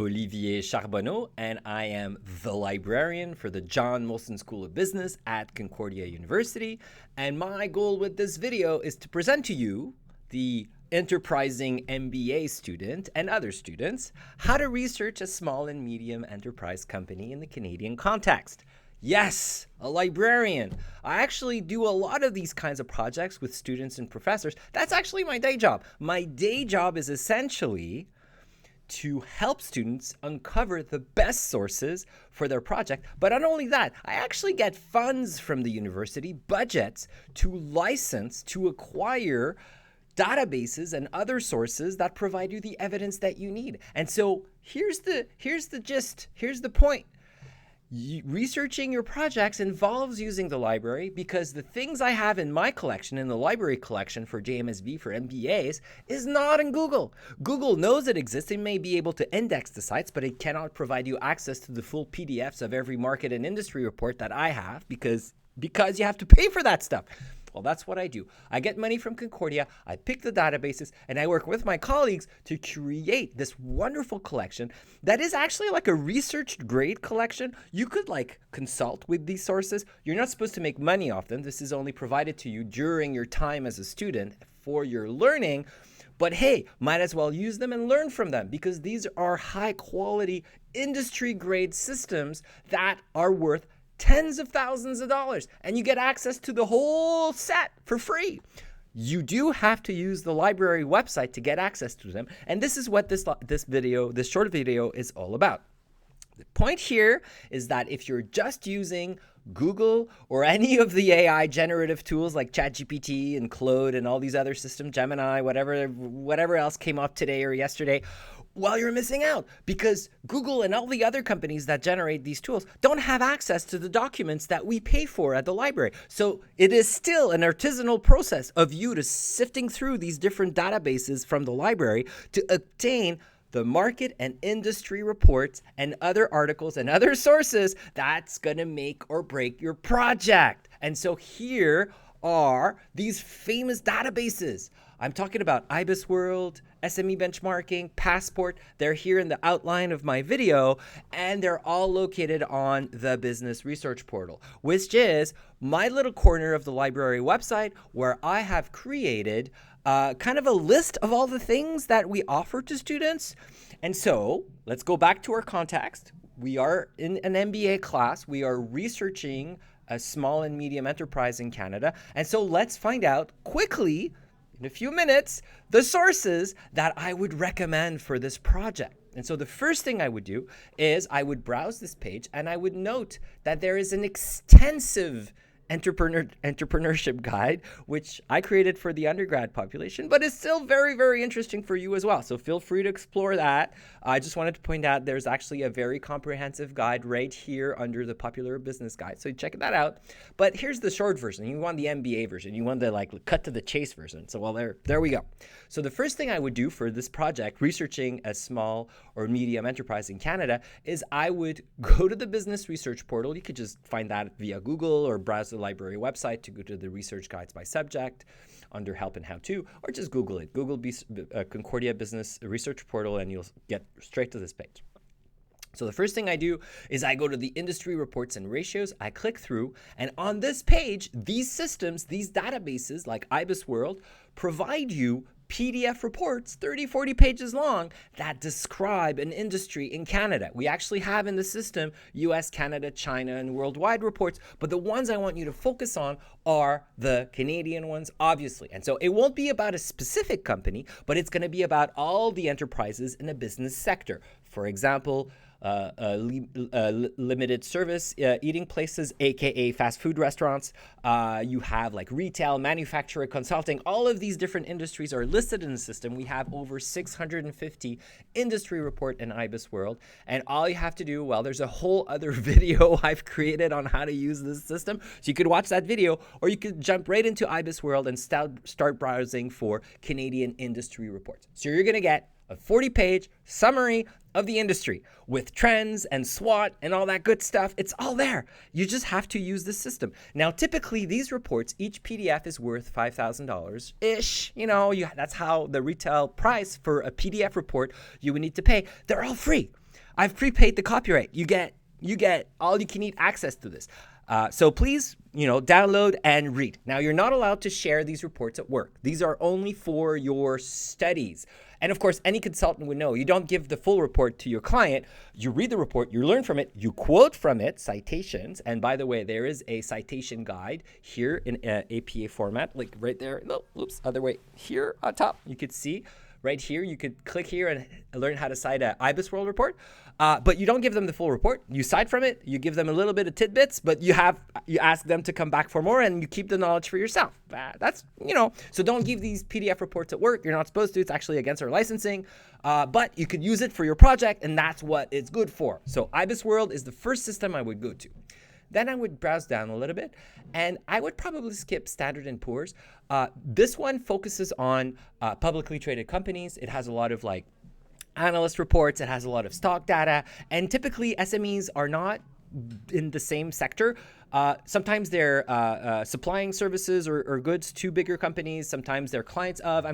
Olivier Charbonneau, and I am the librarian for the John Molson School of Business at Concordia University. And my goal with this video is to present to you, the enterprising MBA student and other students, how to research a small and medium enterprise company in the Canadian context. Yes, a librarian. I actually do a lot of these kinds of projects with students and professors. That's actually my day job. My day job is essentially to help students uncover the best sources for their project. But not only that, I actually get funds from the university budgets to license, to acquire databases and other sources that provide you the evidence that you need. And so here's the gist, here's the point. Researching your projects involves using the library because the things I have in my collection, in the library collection for JMSB, for MBAs, is not in Google. Google knows it exists. It may be able to index the sites, but it cannot provide you access to the full PDFs of every market and industry report that I have because you have to pay for that stuff. Well, that's what I do. I get money from Concordia, I pick the databases, and I work with my colleagues to create this wonderful collection that is actually like a research grade collection. You could consult with these sources. You're not supposed to make money off them. This is only provided to you during your time as a student for your learning. But hey, might as well use them and learn from them because these are high quality industry grade systems that are worth tens of thousands of dollars, and you get access to the whole set for free. You do have to use the library website to get access to them, and this is what this short video is all about. The point here is that if you're just using Google or any of the AI generative tools like ChatGPT and Claude and all these other systems, Gemini, whatever else came up today or yesterday, well, you're missing out because Google and all the other companies that generate these tools don't have access to the documents that we pay for at the library. So it is still an artisanal process of you to sifting through these different databases from the library to obtain the market and industry reports and other articles and other sources that's going to make or break your project. And so here are these famous databases. I'm talking about IBIS World, SME Benchmarking, Passport. They're here in the outline of my video, and they're all located on the Business Research Portal, which is my little corner of the library website where I have created kind of a list of all the things that we offer to students. And so let's go back to our context. We are in an MBA class. We are researching a small and medium enterprise in Canada. And so let's find out quickly, in a few minutes, the sources that I would recommend for this project. And so the first thing I would do is I would browse this page and I would note that there is an extensive entrepreneurship guide, which I created for the undergrad population, but it's still very, very interesting for you as well. So feel free to explore that. I just wanted to point out there's actually a very comprehensive guide right here under the popular business guide. So check that out. But here's the short version. You want the MBA version. You want the cut to the chase version. So well, there we go. So the first thing I would do for this project, researching a small or medium enterprise in Canada, is I would go to the Business Research Portal. You could just find that via Google or browse the library website to go to the research guides by subject under help and how to, or just Google it. Google Concordia Business Research Portal and you'll get straight to this page. So the first thing I do is I go to the industry reports and ratios, I click through, and on this page, these systems, these databases like IBIS World provide you PDF reports, 30, 40 pages long, that describe an industry in Canada. We actually have in the system US, Canada, China, and worldwide reports, but the ones I want you to focus on are the Canadian ones, obviously. And so it won't be about a specific company, but it's going to be about all the enterprises in a business sector. For example, limited service eating places, aka fast food restaurants. You have retail, manufacturing, consulting. All of these different industries are listed in the system. We have over 650 industry report in IBIS World. And all you have to do, well, there's a whole other video I've created on how to use this system. So you could watch that video, or you could jump right into IBIS World and start browsing for Canadian industry reports. So you're going to get a 40-page summary of the industry with trends and SWOT and all that good stuff. It's all there. You just have to use the system. Now, typically these reports, each PDF is worth $5,000-ish. That's how the retail price for a PDF report you would need to pay. They're all free. I've prepaid the copyright. You get all you can eat access to this. So please, download and read. Now, you're not allowed to share these reports at work. These are only for your studies. And of course, any consultant would know you don't give the full report to your client. You read the report, you learn from it, you quote from it, citations. And by the way, there is a citation guide here in APA format, like right there. No, oops, other way. Here on top, you could see right here. You could click here and learn how to cite an IBIS World report. But you don't give them the full report. You cite from it. You give them a little bit of tidbits, but you ask them to come back for more, and you keep the knowledge for yourself. That's, so don't give these PDF reports at work. You're not supposed to. It's actually against our licensing. But you could use it for your project, and that's what it's good for. So IBIS World is the first system I would go to. Then I would browse down a little bit, and I would probably skip Standard & Poor's. This one focuses on publicly traded companies. It has a lot of analyst reports. It has a lot of stock data, and typically SMEs are not in the same sector. Sometimes they're supplying services or goods to bigger companies. Sometimes they're clients of.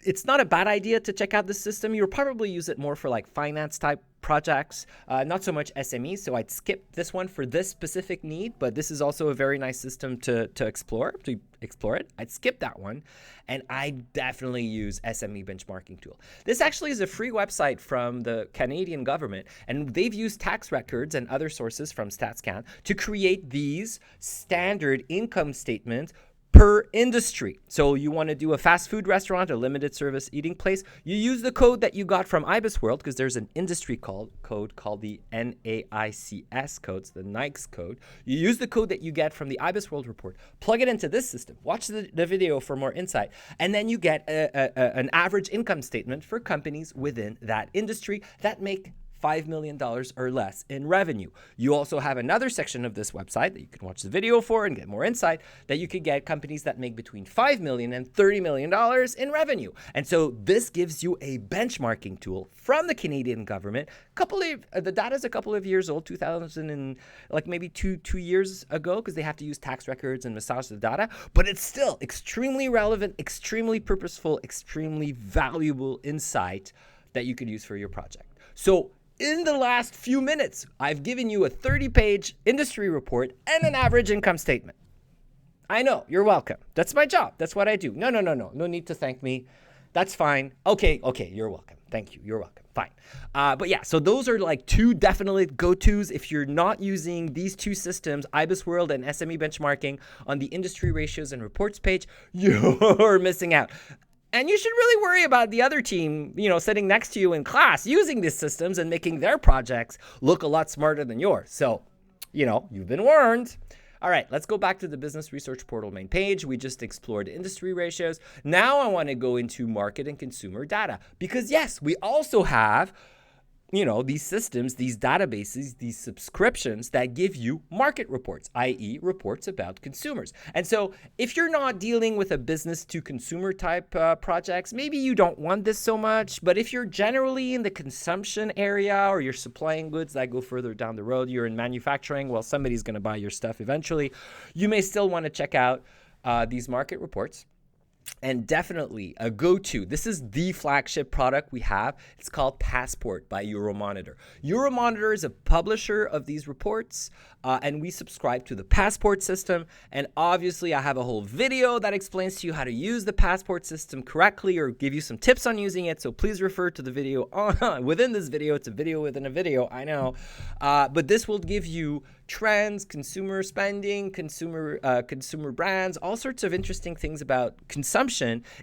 It's not a bad idea to check out the system. You'll probably use it more for finance type projects, not so much SMEs. So I'd skip this one for this specific need, but this is also a very nice system to explore it. I'd skip that one, and I definitely use SME benchmarking tool. This actually is a free website from the Canadian government, and they've used tax records and other sources from StatsCan to create these standard income statements per industry. So you want to do a fast food restaurant, a limited service eating place, you use the code that you got from IBIS World, because there's an industry code called the NAICS codes, the NAICS code. You use the code that you get from the IBIS World report, plug it into this system, watch the video for more insight, and then you get an average income statement for companies within that industry that make $5 million or less in revenue. You also have another section of this website that you can watch the video for and get more insight, that you could get companies that make between $5 million and $30 million in revenue. And so this gives you a benchmarking tool from the Canadian government. The data is a couple of years old, 2000 and maybe two years ago, because they have to use tax records and massage the data, but it's still extremely relevant, extremely purposeful, extremely valuable insight that you could use for your project. So in the last few minutes, I've given you a 30-page industry report and an average income statement. I know, you're welcome. That's my job. That's what I do. No. No need to thank me. That's fine. Okay, you're welcome. Thank you. You're welcome. Fine. But yeah, so those are two definitely go-tos. If you're not using these two systems, IBIS World and SME benchmarking, on the industry ratios and reports page, you're missing out. And you should really worry about the other team, sitting next to you in class using these systems and making their projects look a lot smarter than yours. So, you've been warned. All right, let's go back to the Business Research Portal main page. We just explored industry ratios. Now I want to go into market and consumer data, because yes, we also have these systems, these databases, these subscriptions that give you market reports, i.e. reports about consumers. And so if you're not dealing with a business to consumer type projects, maybe you don't want this so much. But if you're generally in the consumption area, or you're supplying goods that go further down the road, you're in manufacturing, well, somebody's going to buy your stuff eventually, you may still want to check out these market reports. And definitely a go-to. This is the flagship product we have. It's called Passport by Euromonitor. Euromonitor is a publisher of these reports, and we subscribe to the Passport system. And obviously, I have a whole video that explains to you how to use the Passport system correctly, or give you some tips on using it. So please refer to the video within this video. It's a video within a video, I know. But this will give you trends, consumer spending, consumer brands, all sorts of interesting things about consumption.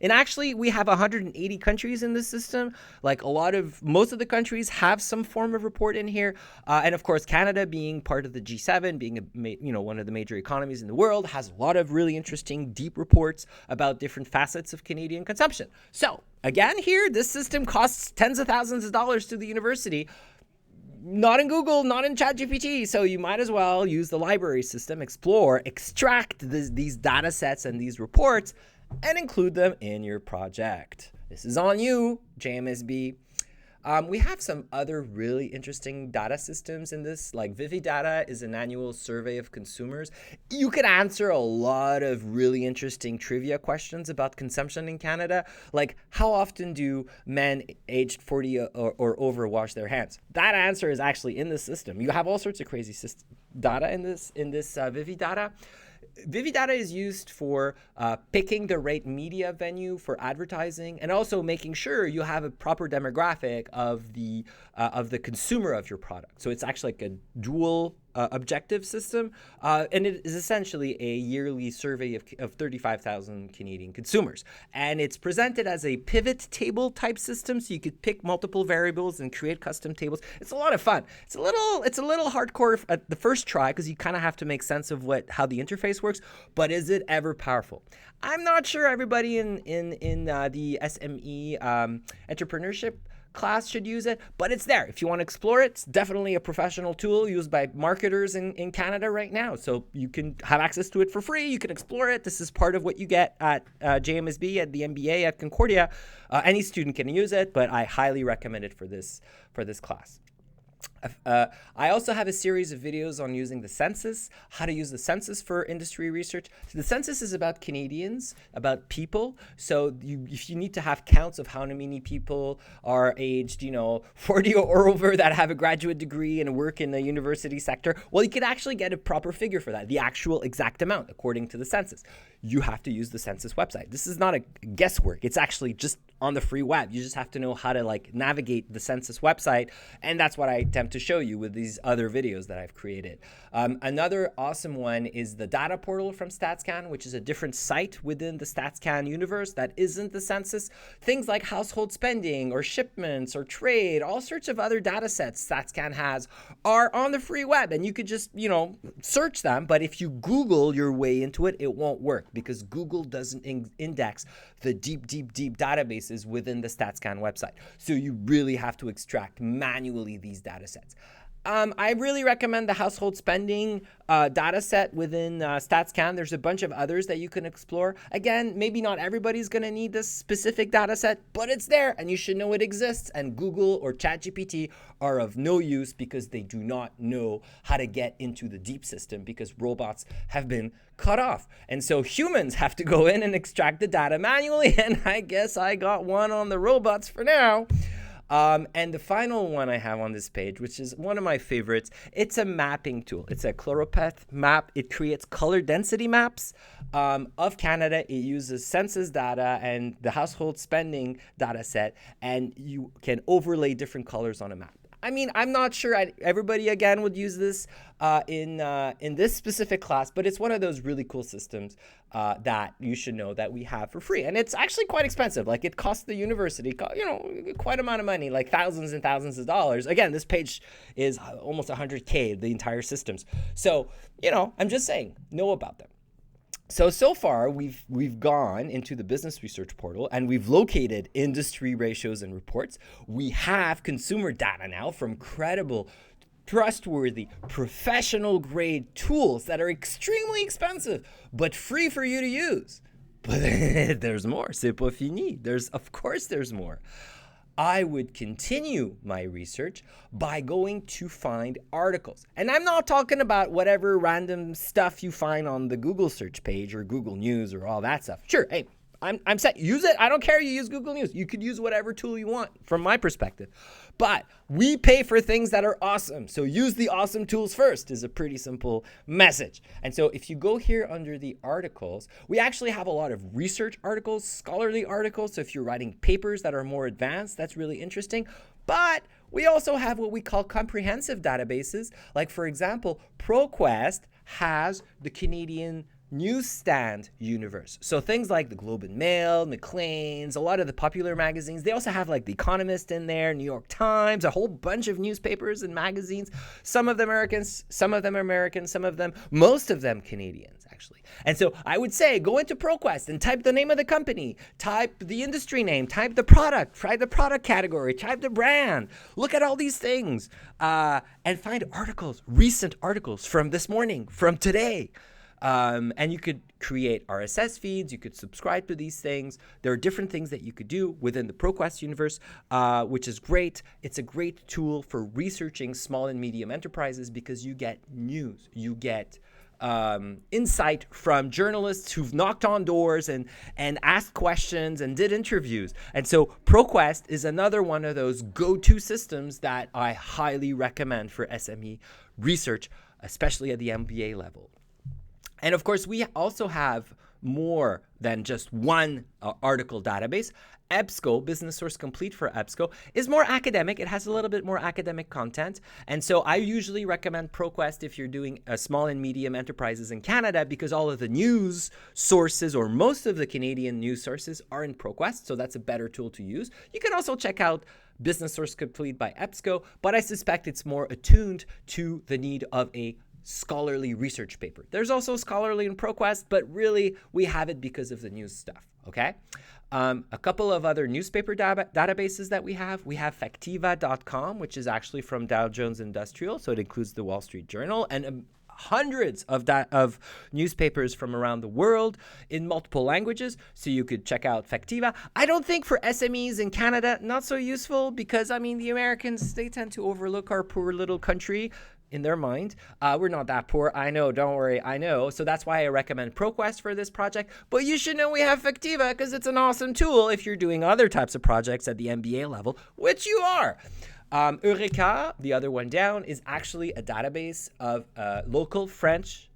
And actually, we have 180 countries in this system. Most of the countries have some form of report in here. And of course, Canada, being part of the G7, being one of the major economies in the world, has a lot of really interesting, deep reports about different facets of Canadian consumption. So again, here, this system costs tens of thousands of dollars to the university. Not in Google, not in ChatGPT. So you might as well use the library system, extract these data sets and these reports, and include them in your project. This is on you, JMSB. We have some other really interesting data systems in this, like Vividata is an annual survey of consumers. You could answer a lot of really interesting trivia questions about consumption in Canada, like how often do men aged 40 or over wash their hands? That answer is actually in the system. You have all sorts of crazy data in this Vividata. Vividata is used for picking the right media venue for advertising, and also making sure you have a proper demographic of the consumer of your product. So it's actually like a dual objective system, and it is essentially a yearly survey of 35,000 Canadian consumers. And it's presented as a pivot table type system, so you could pick multiple variables and create custom tables. It's a lot of fun. It's a little hardcore at the first try because you kind of have to make sense of how the interface works. But is it ever powerful? I'm not sure everybody in the SME entrepreneurship class should use it, but it's there. If you want to explore it, it's definitely a professional tool used by marketers in Canada right now. So you can have access to it for free. You can explore it. This is part of what you get at JMSB, at the MBA at Concordia. Any student can use it, but I highly recommend it for this class. I also have a series of videos on using the census, how to use the census for industry research. So the census is about Canadians, about people. So if you need to have counts of how many people are aged, 40 or over that have a graduate degree and work in the university sector, well, you could actually get a proper figure for that, the actual exact amount according to the census. You have to use the census website. This is not a guesswork. It's actually just on the free web. You just have to know how to navigate the census website, and that's what I attempt to show you with these other videos that I've created. Another awesome one is the data portal from StatsCan, which is a different site within the StatsCan universe that isn't the census. Things like household spending or shipments or trade, all sorts of other data sets StatsCan has are on the free web, and you could just, search them. But if you Google your way into it, it won't work because Google doesn't index the deep databases within the StatsCan website. So you really have to extract manually these data sets. I really recommend the household spending data set within StatsCan. There's a bunch of others that you can explore. Again, maybe not everybody's going to need this specific data set, but it's there and you should know it exists. And Google or ChatGPT are of no use because they do not know how to get into the deep system because robots have been cut off. And so humans have to go in and extract the data manually. And I guess I got one on the robots for now. And the final one I have on this page, which is one of my favorites, it's a mapping tool. It's a choropath map. It creates color density maps of Canada. It uses census data and the household spending data set, and you can overlay different colors on a map. I mean, I'm not sure everybody, again, would use this in this specific class, but it's one of those really cool systems that you should know that we have for free. And it's actually quite expensive. Like, it costs the university, quite amount of money, like thousands and thousands of dollars. Again, this page is almost 100K, the entire systems. So, I'm just saying, know about them. So far, we've gone into the business research portal and we've located industry ratios and reports. We have consumer data now from credible, trustworthy, professional grade tools that are extremely expensive, but free for you to use. But there's more. C'est pas fini. Of course there's more. I would continue my research by going to find articles. And I'm not talking about whatever random stuff you find on the Google search page or Google News or all that stuff. Sure, hey, I'm set. Use it. I don't care you use Google News. You could use whatever tool you want from my perspective. But we pay for things that are awesome. So use the awesome tools first is a pretty simple message. And so if you go here under the articles, we actually have a lot of research articles, scholarly articles. So if you're writing papers that are more advanced, that's really interesting. But we also have what we call comprehensive databases. Like, for example, ProQuest has the Canadian newsstand universe. So things like the Globe and Mail, Maclean's, a lot of the popular magazines. They also have like The Economist in there, New York Times, a whole bunch of newspapers and magazines. Some of them Americans, most of them Canadians, actually. And so I would say go into ProQuest and type the name of the company, type the industry name, type the product, try the product category, type the brand. Look at all these things and find articles, recent articles from this morning, from today. And you could create RSS feeds. You could subscribe to these things. There are different things that you could do within the ProQuest universe, which is great. It's a great tool for researching small and medium enterprises because you get news. You get insight from journalists who've knocked on doors and asked questions and did interviews. And so ProQuest is another one of those go-to systems that I highly recommend for SME research, especially at the MBA level. And of course, we also have more than just one article database. EBSCO, Business Source Complete for EBSCO, is more academic. It has a little bit more academic content. And so I usually recommend ProQuest if you're doing small and medium enterprises in Canada, because all of the news sources, or most of the Canadian news sources, are in ProQuest. So that's a better tool to use. You can also check out Business Source Complete by EBSCO, but I suspect it's more attuned to the need of a scholarly research paper. There's also scholarly in ProQuest, but really we have it because of the news stuff, okay? A couple of other newspaper databases that we have Factiva.com, which is actually from Dow Jones Industrial, so it includes the Wall Street Journal, and hundreds of newspapers from around the world in multiple languages, so you could check out Factiva. I don't think for SMEs in Canada, not so useful, because I mean the Americans, they tend to overlook our poor little country in their mind. We're not that poor. I know, don't worry, I know. So that's why I recommend ProQuest for this project. But you should know we have Factiva because it's an awesome tool if you're doing other types of projects at the MBA level, which you are. Eureka, the other one down, is actually a database of local French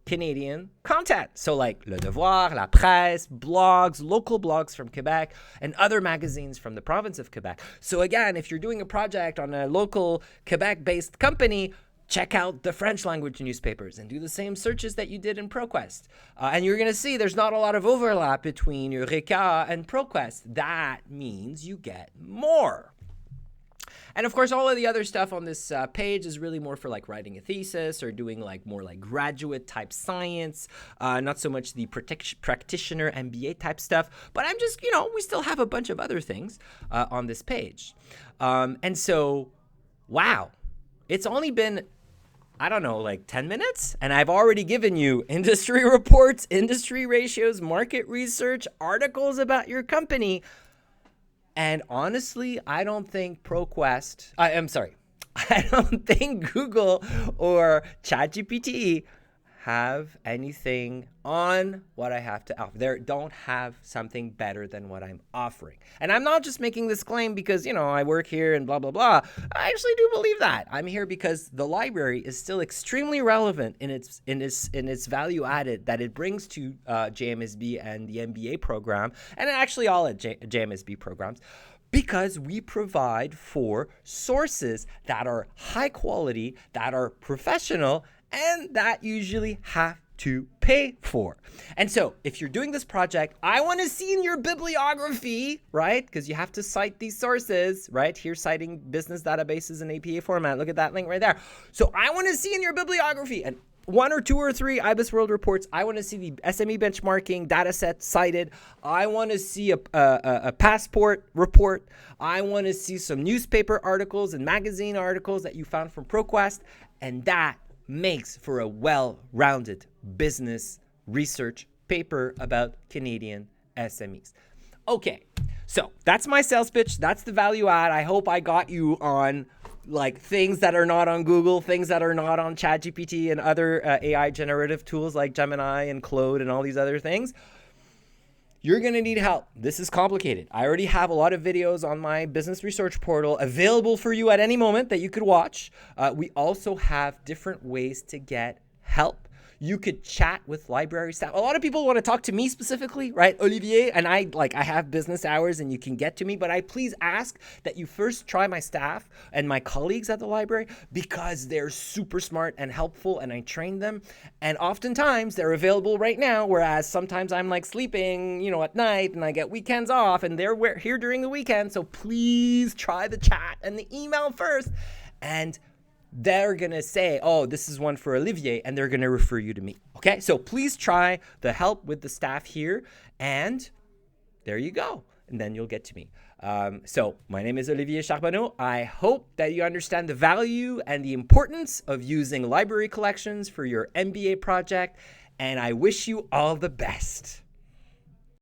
Canadian content. So like Le Devoir, La Presse, blogs, local blogs from Quebec, and other magazines from the province of Quebec. So again, if you're doing a project on a local Quebec-based company, check out the French language newspapers and do the same searches that you did in ProQuest. And you're going to see there's not a lot of overlap between Eureka and ProQuest. That means you get more. And of course, all of the other stuff on this page is really more for like writing a thesis or doing like more like graduate type science, not so much the practitioner MBA type stuff. But I'm just, we still have a bunch of other things on this page. And so, wow, it's only been, I don't know, like 10 minutes? And I've already given you industry reports, industry ratios, market research, articles about your company. And honestly, I don't think I don't think Google or ChatGPT have anything on what I have to offer. They don't have something better than what I'm offering. And I'm not just making this claim because, I work here and blah, blah, blah. I actually do believe that. I'm here because the library is still extremely relevant in its value added that it brings to JMSB and the MBA program, and actually all at JMSB programs, because we provide for sources that are high quality, that are professional, and that usually have to pay for. And so if you're doing this project, I want to see in your bibliography, right? Because you have to cite these sources, right? Here citing business databases in APA format. Look at that link right there. So I want to see in your bibliography, and 1 or 2 or 3 IBIS World reports. I want to see the SME benchmarking data set cited. I want to see a passport report. I want to see some newspaper articles and magazine articles that you found from ProQuest. And that makes for a well-rounded business research paper about Canadian SMEs. Okay, so that's my sales pitch. That's the value add. I hope I got you on like things that are not on Google, things that are not on ChatGPT and other AI generative tools like Gemini and Claude and all these other things. You're going to need help. This is complicated. I already have a lot of videos on my business research portal available for you at any moment that you could watch. We also have different ways to get help. You could chat with library staff. A lot of people want to talk to me specifically, right? Olivier, and I have business hours and you can get to me, but I please ask that you first try my staff and my colleagues at the library because they're super smart and helpful and I train them. And oftentimes they're available right now, whereas sometimes I'm like sleeping, at night and I get weekends off and they're here during the weekend. So please try the chat and the email first. And they're going to say, oh, this is one for Olivier, and they're going to refer you to me. Okay, so please try the help with the staff here, and there you go. And then you'll get to me. So my name is Olivier Charbonneau. I hope that you understand the value and the importance of using library collections for your MBA project. and I wish you all the best.